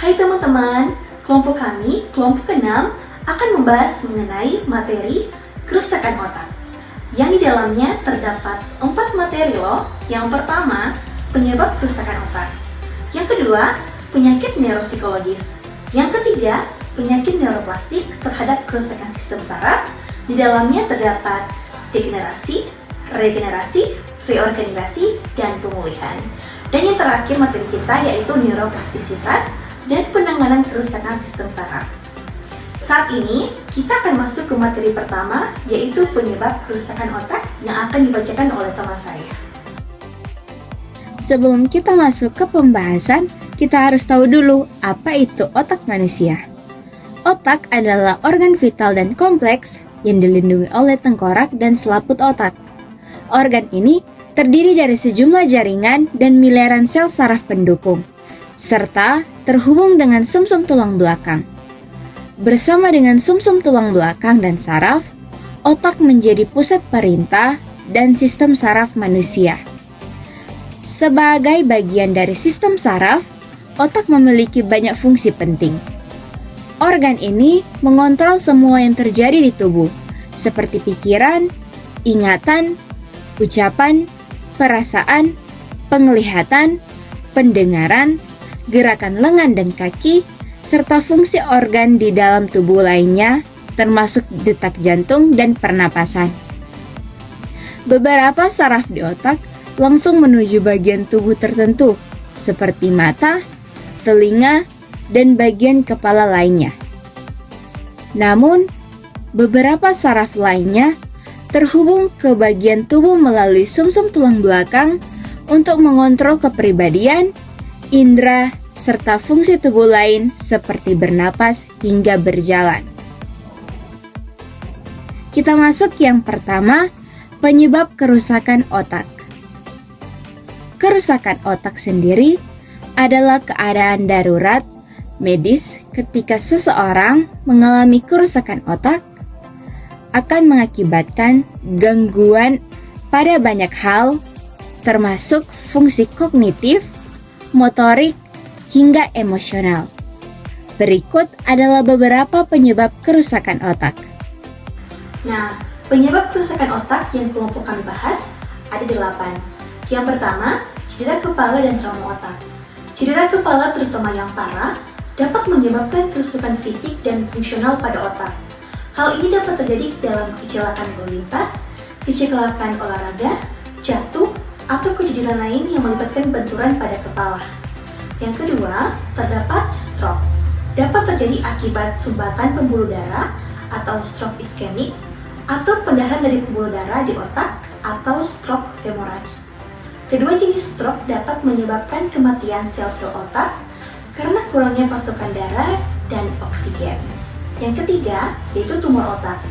Hai teman-teman, kelompok kami, kelompok ke-6, akan membahas mengenai materi kerusakan otak. Yang di dalamnya terdapat 4 materi loh. Yang pertama, penyebab kerusakan otak. Yang kedua, penyakit neuropsikologis. Yang ketiga, penyakit neuroplastik terhadap kerusakan sistem saraf. Di dalamnya terdapat degenerasi, regenerasi, reorganisasi, dan pemulihan. Dan yang terakhir materi kita yaitu neuroplastisitas dan penanganan kerusakan sistem saraf. Saat ini, kita akan masuk ke materi pertama, yaitu penyebab kerusakan otak yang akan dibacakan oleh teman saya. Sebelum kita masuk ke pembahasan, kita harus tahu dulu apa itu otak manusia. Otak adalah organ vital dan kompleks yang dilindungi oleh tengkorak dan selaput otak. Organ ini terdiri dari sejumlah jaringan dan miliaran sel saraf pendukung, serta terhubung dengan sumsum tulang belakang. Bersama dengan sumsum tulang belakang dan saraf, otak menjadi pusat perintah dan sistem saraf manusia. Sebagai bagian dari sistem saraf, otak memiliki banyak fungsi penting. Organ ini mengontrol semua yang terjadi di tubuh, seperti pikiran, ingatan, ucapan, perasaan, penglihatan, pendengaran, gerakan lengan dan kaki, serta fungsi organ di dalam tubuh lainnya, termasuk detak jantung dan pernapasan. Beberapa saraf di otak langsung menuju bagian tubuh tertentu, seperti mata, telinga, dan bagian kepala lainnya. Namun, beberapa saraf lainnya terhubung ke bagian tubuh melalui sumsum tulang belakang untuk mengontrol kepribadian, indera, serta fungsi tubuh lain seperti bernapas hingga berjalan. Kita masuk yang pertama, penyebab kerusakan otak. Kerusakan otak sendiri adalah keadaan darurat medis ketika seseorang mengalami kerusakan otak akan mengakibatkan gangguan pada banyak hal, termasuk fungsi kognitif, motorik, hingga emosional. Berikut adalah beberapa penyebab kerusakan otak. Nah, penyebab kerusakan otak yang kelompok kami bahas ada 8. Yang pertama, cedera kepala dan trauma otak. Cedera kepala terutama yang parah dapat menyebabkan kerusakan fisik dan fungsional pada otak. Hal ini dapat terjadi dalam kecelakaan lalu lintas, kecelakaan olahraga, jatuh, atau kejadian lain yang melibatkan benturan pada kepala. Yang kedua, terdapat stroke. Dapat terjadi akibat sumbatan pembuluh darah atau stroke iskemik, atau pendahan dari pembuluh darah di otak atau stroke hemoragi. Kedua jenis stroke dapat menyebabkan kematian sel-sel otak karena kurangnya pasokan darah dan oksigen. Yang ketiga, yaitu tumor otak.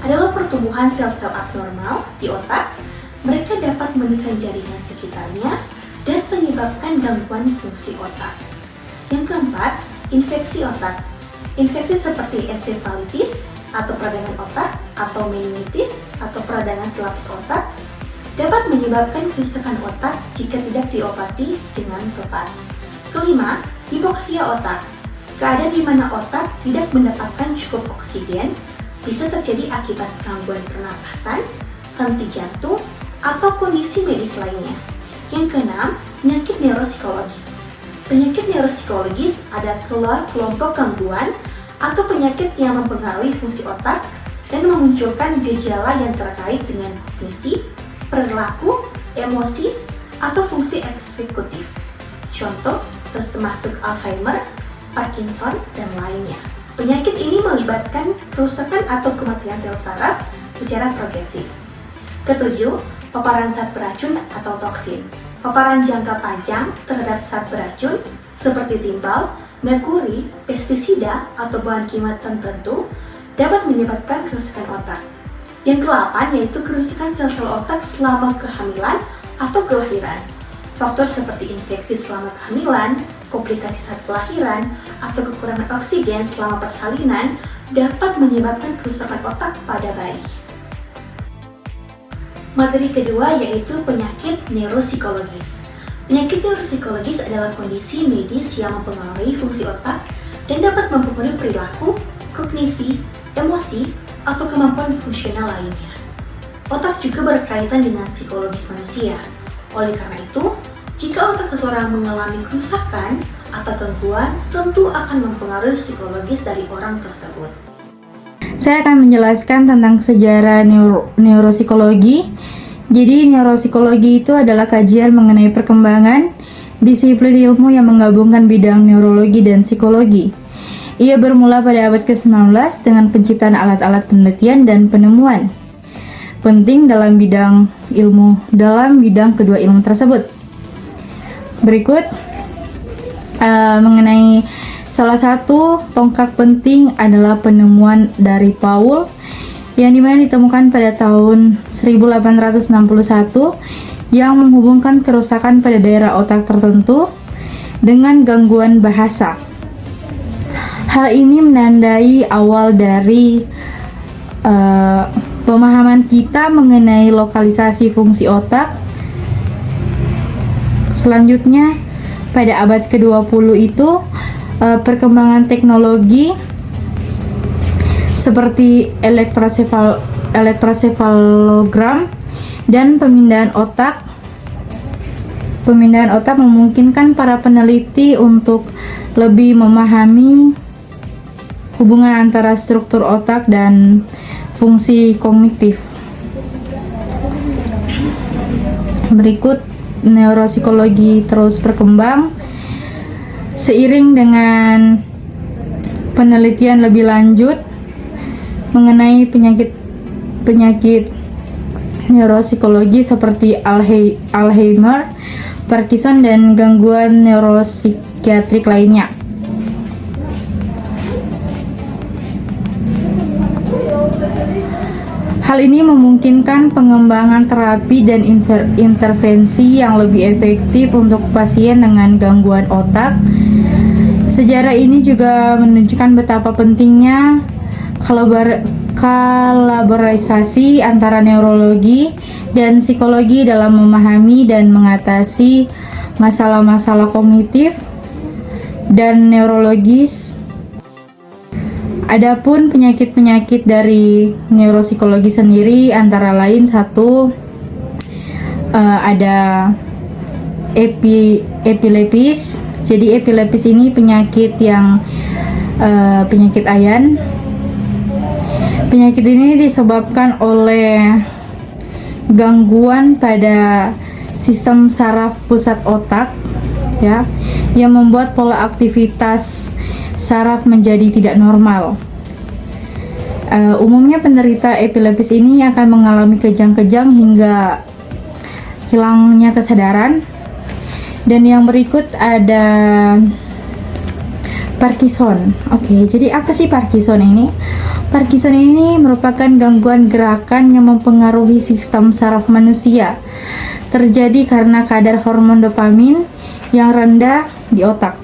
Adalah pertumbuhan sel-sel abnormal di otak. Mereka dapat menekan jaringan sekitarnya dan menyebabkan gangguan fungsi otak. Yang keempat, infeksi otak. Infeksi seperti ensefalitis atau peradangan otak atau meningitis atau peradangan selaput otak dapat menyebabkan kerusakan otak jika tidak diobati dengan tepat. Kelima, hipoksia otak. Keadaan di mana otak tidak mendapatkan cukup oksigen bisa terjadi akibat gangguan pernapasan, henti jantung, atau kondisi medis lainnya. Yang keenam, penyakit neuropsikologis. Penyakit neuropsikologis adalah kelompok gangguan atau penyakit yang mempengaruhi fungsi otak dan memunculkan gejala yang terkait dengan kognisi, perilaku, emosi, atau fungsi eksekutif. Contoh, termasuk Alzheimer, Parkinson, dan lainnya. Penyakit ini melibatkan kerusakan atau kematian sel saraf secara progresif. Ketujuh, paparan zat beracun atau toksin. Paparan jangka panjang terhadap zat beracun seperti timbal, merkuri, pestisida, atau bahan kimia tertentu dapat menyebabkan kerusakan otak. Yang ke-8 yaitu kerusakan sel-sel otak selama kehamilan atau kelahiran. Faktor seperti infeksi selama kehamilan, komplikasi saat kelahiran, atau kekurangan oksigen selama persalinan dapat menyebabkan kerusakan otak pada bayi. Materi kedua yaitu penyakit neuropsikologis. Penyakit neuropsikologis adalah kondisi medis yang mempengaruhi fungsi otak dan dapat mempengaruhi perilaku, kognisi, emosi, atau kemampuan fungsional lainnya. Otak juga berkaitan dengan psikologis manusia. Oleh karena itu, jika otak seseorang mengalami kerusakan atau gangguan, tentu akan mempengaruhi psikologis dari orang tersebut. Saya akan menjelaskan tentang sejarah neuropsikologi. Jadi, neuropsikologi itu adalah kajian mengenai perkembangan disiplin ilmu yang menggabungkan bidang neurologi dan psikologi. Ia bermula pada abad ke-19 dengan penciptaan alat-alat penelitian dan penemuan penting dalam bidang kedua ilmu tersebut. Berikut mengenai salah satu tonggak penting adalah penemuan dari Paul yang dimana ditemukan pada tahun 1861 yang menghubungkan kerusakan pada daerah otak tertentu dengan gangguan bahasa. Hal ini menandai awal dari pemahaman kita mengenai lokalisasi fungsi otak. Selanjutnya, pada abad ke-20 itu, perkembangan teknologi seperti elektrosefalogram dan pemindahan otak memungkinkan para peneliti untuk lebih memahami hubungan antara struktur otak dan fungsi kognitif. Berikut, neuropsikologi terus berkembang seiring dengan penelitian lebih lanjut mengenai penyakit neuropsikologi seperti Alzheimer, Parkinson, dan gangguan neuropsikiatrik lainnya. Hal ini memungkinkan pengembangan terapi dan intervensi yang lebih efektif untuk pasien dengan gangguan otak. Sejarah ini juga menunjukkan betapa pentingnya kolaborasi antara neurologi dan psikologi dalam memahami dan mengatasi masalah-masalah kognitif dan neurologis. Adapun penyakit-penyakit dari neuropsikologi sendiri antara lain ada epilepsis. Jadi epilepsis ini penyakit ayan. Penyakit ini disebabkan oleh gangguan pada sistem saraf pusat otak, ya, yang membuat pola aktivitas saraf menjadi tidak normal. Umumnya penderita epilepsis ini akan mengalami kejang-kejang hingga hilangnya kesadaran. Dan yang berikut ada Parkinson. Jadi apa sih Parkinson ini? Parkinson ini merupakan gangguan gerakan yang mempengaruhi sistem saraf manusia. Terjadi karena kadar hormon dopamin yang rendah di otak.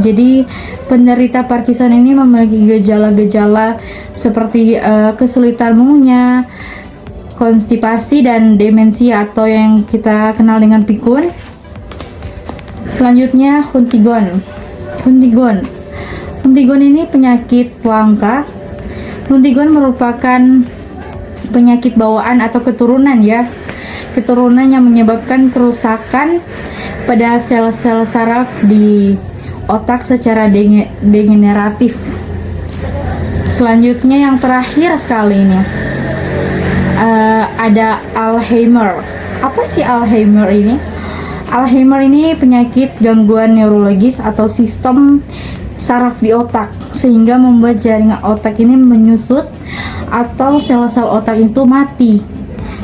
Jadi penderita Parkinson ini memiliki gejala-gejala seperti kesulitan mengunyah, konstipasi, dan demensia atau yang kita kenal dengan pikun. Selanjutnya Huntington ini penyakit langka. Huntington merupakan penyakit bawaan atau keturunan yang menyebabkan kerusakan pada sel-sel saraf di otak secara degeneratif. Selanjutnya yang terakhir sekali ini ada Alzheimer. Apa sih Alzheimer ini? Alzheimer ini penyakit gangguan neurologis atau sistem saraf di otak sehingga membuat jaringan otak ini menyusut atau sel-sel otak itu mati.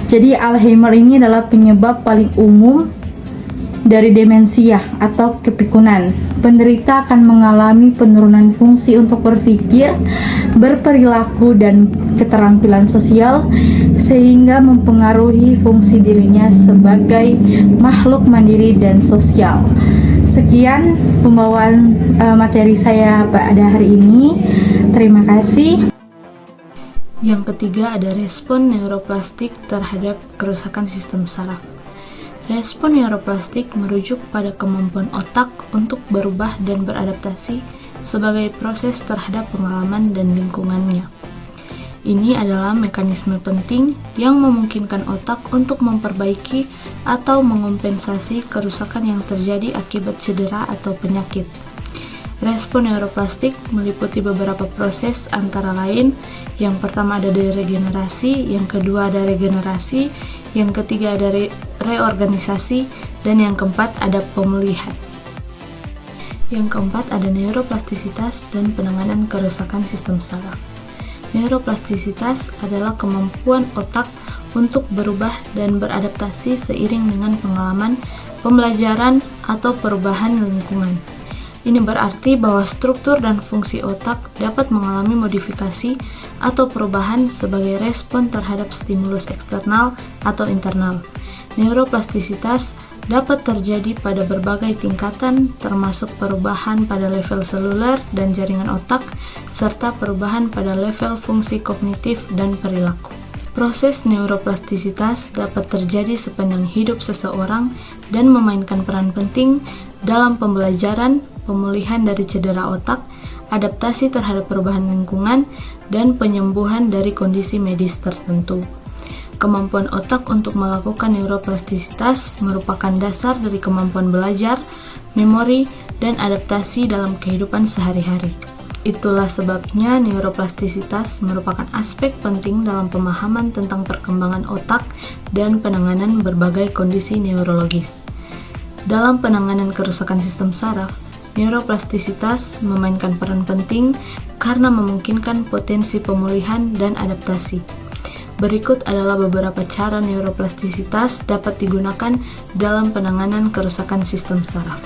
Jadi Alzheimer ini adalah penyebab paling umum dari demensia atau kepikunan. Penderita akan mengalami penurunan fungsi untuk berpikir, berperilaku, dan keterampilan sosial sehingga mempengaruhi fungsi dirinya sebagai makhluk mandiri dan sosial. Sekian pembawaan materi saya pada hari ini. Terima kasih. Yang ketiga ada respon neuroplastik terhadap kerusakan sistem saraf. Respon neuroplastik merujuk pada kemampuan otak untuk berubah dan beradaptasi sebagai proses terhadap pengalaman dan lingkungannya. Ini adalah mekanisme penting yang memungkinkan otak untuk memperbaiki atau mengompensasi kerusakan yang terjadi akibat cedera atau penyakit. Respon neuroplastik meliputi beberapa proses antara lain, yang pertama ada deregenerasi, yang kedua ada regenerasi, yang ketiga ada reorganisasi, dan yang keempat ada pemulihan. Yang keempat ada neuroplastisitas dan penanganan kerusakan sistem saraf. Neuroplastisitas adalah kemampuan otak untuk berubah dan beradaptasi seiring dengan pengalaman, pembelajaran, atau perubahan lingkungan. Ini berarti bahwa struktur dan fungsi otak dapat mengalami modifikasi atau perubahan sebagai respon terhadap stimulus eksternal atau internal. Neuroplastisitas dapat terjadi pada berbagai tingkatan, termasuk perubahan pada level seluler dan jaringan otak, serta perubahan pada level fungsi kognitif dan perilaku. Proses neuroplastisitas dapat terjadi sepanjang hidup seseorang dan memainkan peran penting dalam pembelajaran, pemulihan dari cedera otak, adaptasi terhadap perubahan lingkungan, dan penyembuhan dari kondisi medis tertentu. Kemampuan otak untuk melakukan neuroplastisitas merupakan dasar dari kemampuan belajar, memori, dan adaptasi dalam kehidupan sehari-hari. Itulah sebabnya neuroplastisitas merupakan aspek penting dalam pemahaman tentang perkembangan otak dan penanganan berbagai kondisi neurologis. Dalam penanganan kerusakan sistem saraf, neuroplastisitas memainkan peran penting karena memungkinkan potensi pemulihan dan adaptasi. Berikut adalah beberapa cara neuroplastisitas dapat digunakan dalam penanganan kerusakan sistem saraf.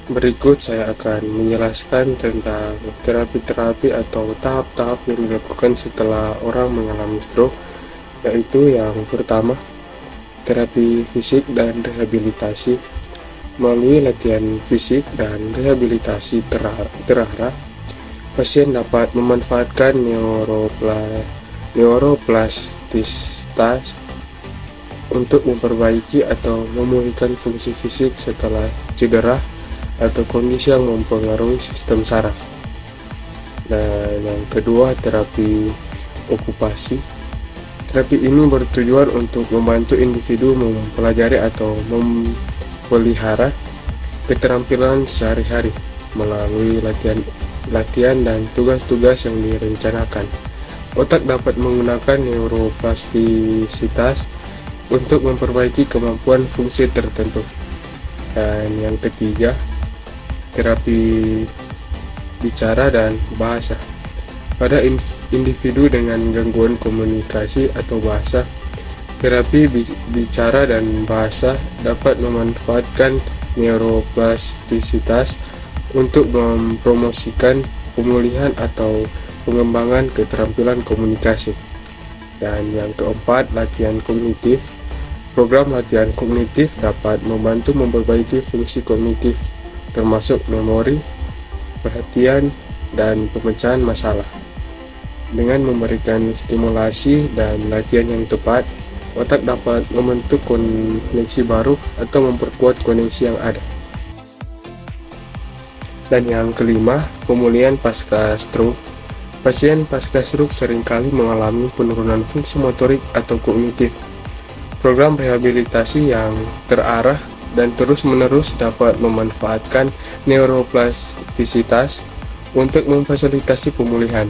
Berikut saya akan menjelaskan tentang terapi-terapi atau tahap-tahap yang dilakukan setelah orang mengalami stroke, yaitu yang pertama, terapi fisik dan rehabilitasi. Melalui latihan fisik dan rehabilitasi terarah, pasien dapat memanfaatkan neuroplastisitas untuk memperbaiki atau memulihkan fungsi fisik setelah cedera atau kondisi yang mempengaruhi sistem saraf. Dan yang kedua, terapi okupasi. Terapi ini bertujuan untuk membantu individu mempelajari atau memelihara keterampilan sehari-hari melalui latihan dan tugas-tugas yang direncanakan. Otak dapat menggunakan neuroplastisitas untuk memperbaiki kemampuan fungsi tertentu. Dan yang ketiga, terapi bicara dan bahasa. Pada individu dengan gangguan komunikasi atau bahasa, terapi bicara dan bahasa dapat memanfaatkan neuroplastisitas untuk mempromosikan pemulihan atau pengembangan keterampilan komunikasi. Dan yang keempat, latihan kognitif. Program latihan kognitif dapat membantu memperbaiki fungsi kognitif, termasuk memori, perhatian, dan pemecahan masalah. Dengan memberikan stimulasi dan latihan yang tepat, otak dapat membentuk koneksi baru atau memperkuat koneksi yang ada. Dan yang kelima, pemulihan pasca stroke. Pasien pasca stroke seringkali mengalami penurunan fungsi motorik atau kognitif. Program rehabilitasi yang terarah dan terus-menerus dapat memanfaatkan neuroplastisitas untuk memfasilitasi pemulihan.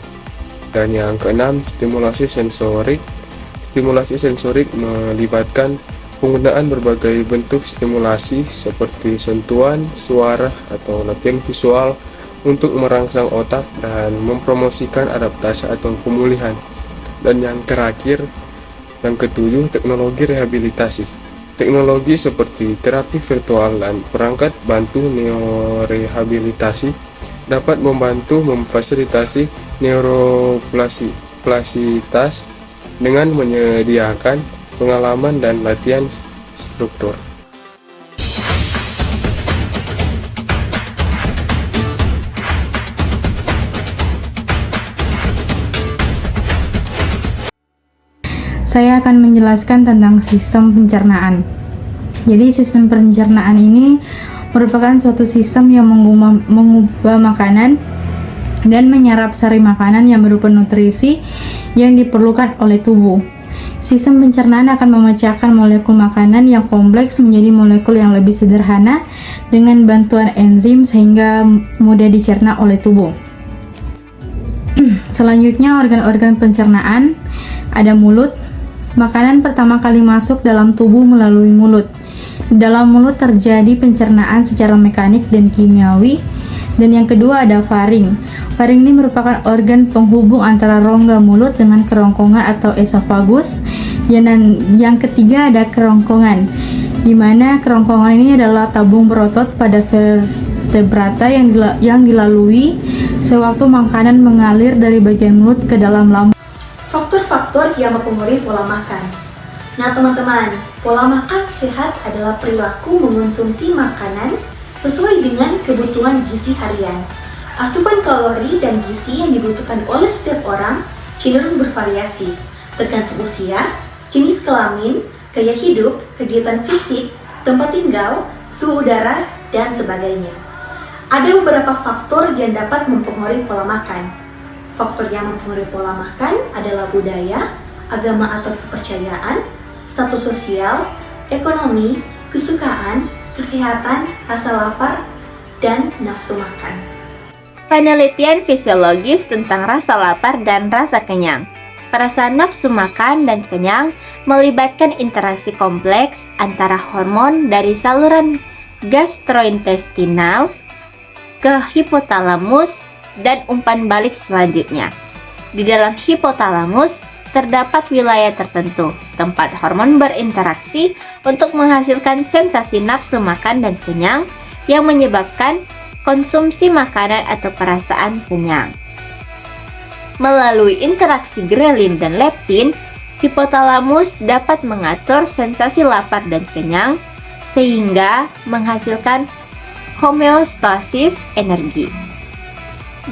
Dan yang keenam, stimulasi sensorik. Stimulasi sensorik melibatkan penggunaan berbagai bentuk stimulasi seperti sentuhan, suara, atau latihan visual untuk merangsang otak dan mempromosikan adaptasi atau pemulihan. Dan yang terakhir, yang ketujuh, teknologi rehabilitasi. Teknologi seperti terapi virtual dan perangkat bantu neurorehabilitasi dapat membantu memfasilitasi neuroplastisitas dengan menyediakan pengalaman dan latihan struktur. Saya akan menjelaskan tentang sistem pencernaan. Jadi sistem pencernaan ini merupakan suatu sistem yang mengubah makanan dan menyerap sari makanan yang berupa nutrisi yang diperlukan oleh tubuh. Sistem pencernaan akan memecahkan molekul makanan yang kompleks menjadi molekul yang lebih sederhana dengan bantuan enzim sehingga mudah dicerna oleh tubuh. Selanjutnya, organ-organ pencernaan. Ada mulut. Makanan pertama kali masuk dalam tubuh melalui mulut. Dalam mulut terjadi pencernaan secara mekanik dan kimiawi. Dan yang kedua ada faring. Faring ini merupakan organ penghubung antara rongga mulut dengan kerongkongan atau esofagus. Yang ketiga ada kerongkongan, di mana kerongkongan ini adalah tabung berotot pada vertebrata yang dilalui sewaktu makanan mengalir dari bagian mulut ke dalam lambung. Faktor-faktor yang mempengaruhi pola makan. Nah teman-teman, pola makan sehat adalah perilaku mengonsumsi makanan sesuai dengan kebutuhan gizi harian. Asupan kalori dan gizi yang dibutuhkan oleh setiap orang cenderung bervariasi, tergantung usia, jenis kelamin, gaya hidup, kegiatan fisik, tempat tinggal, suhu udara, dan sebagainya. Ada beberapa faktor yang dapat mempengaruhi pola makan. Faktor yang mempengaruhi pola makan adalah budaya, agama atau kepercayaan, status sosial, ekonomi, kesukaan, kesehatan, rasa lapar, dan nafsu makan. Penelitian fisiologis tentang rasa lapar dan rasa kenyang. Perasaan nafsu makan dan kenyang melibatkan interaksi kompleks antara hormon dari saluran gastrointestinal ke hipotalamus dan umpan balik selanjutnya. Di dalam hipotalamus terdapat wilayah tertentu tempat hormon berinteraksi untuk menghasilkan sensasi nafsu makan dan kenyang yang menyebabkan konsumsi makanan atau perasaan kenyang. Melalui interaksi grelin dan leptin, hipotalamus dapat mengatur sensasi lapar dan kenyang sehingga menghasilkan homeostasis energi.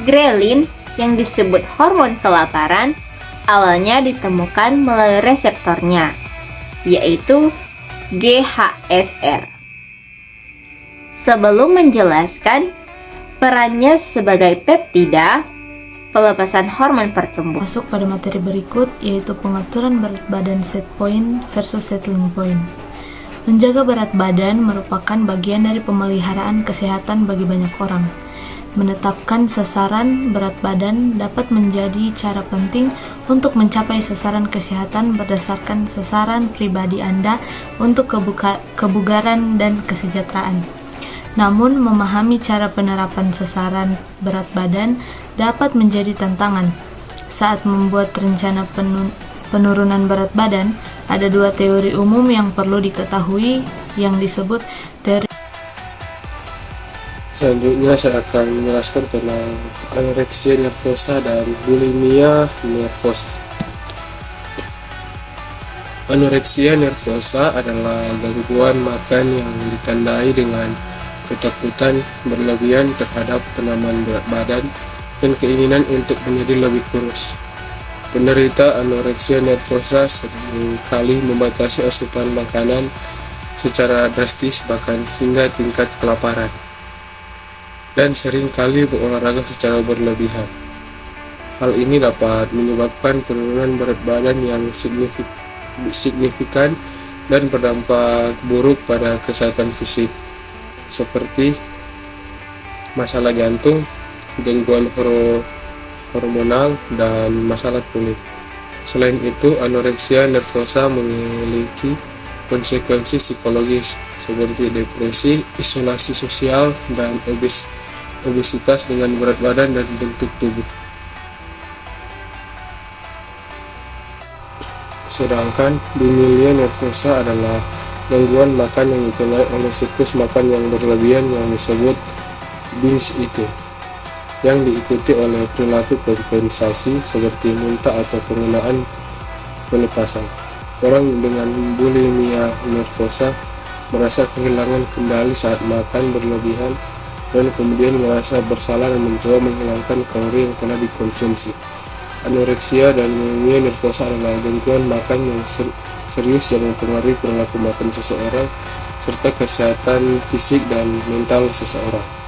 Grelin yang disebut hormon kelaparan awalnya ditemukan melalui reseptornya, yaitu GHSR. Sebelum menjelaskan perannya sebagai peptida, pelepasan hormon pertumbuhan. Masuk pada materi berikut, yaitu pengaturan berat badan set point versus settling point. Menjaga berat badan merupakan bagian dari pemeliharaan kesehatan bagi banyak orang. Menetapkan sasaran berat badan dapat menjadi cara penting untuk mencapai sasaran kesehatan berdasarkan sasaran pribadi Anda untuk kebugaran dan kesejahteraan. Namun, memahami cara penerapan sasaran berat badan dapat menjadi tantangan. Saat membuat rencana penurunan berat badan, ada dua teori umum yang perlu diketahui yang disebut teori. Selanjutnya saya akan menjelaskan tentang anoreksia nervosa dan bulimia nervosa. Anoreksia nervosa adalah gangguan makan yang ditandai dengan ketakutan berlebihan terhadap penambahan berat badan dan keinginan untuk menjadi lebih kurus. Penderita anoreksia nervosa seringkali membatasi asupan makanan secara drastis bahkan hingga tingkat kelaparan, dan seringkali berolahraga secara berlebihan. Hal ini dapat menyebabkan penurunan berat badan yang signifikan dan berdampak buruk pada kesehatan fisik, seperti masalah jantung, gangguan hormonal, dan masalah kulit. Selain itu, anoreksia nervosa memiliki konsekuensi psikologis seperti depresi, isolasi sosial, dan obesitas dengan berat badan dan bentuk tubuh. Sedangkan bulimia nervosa adalah gangguan makan yang ditandai oleh siklus makan yang berlebihan yang disebut binge eating, yang diikuti oleh perilaku kompensasi seperti muntah atau penggunaan pelepasan. Orang dengan bulimia nervosa merasa kehilangan kendali saat makan berlebihan dan kemudian merasa bersalah dan mencoba menghilangkan kalori yang telah dikonsumsi. Anoreksia dan bulimia nervosa adalah gangguan makan yang serius yang mempengaruhi perilaku makan seseorang serta kesehatan fisik dan mental seseorang.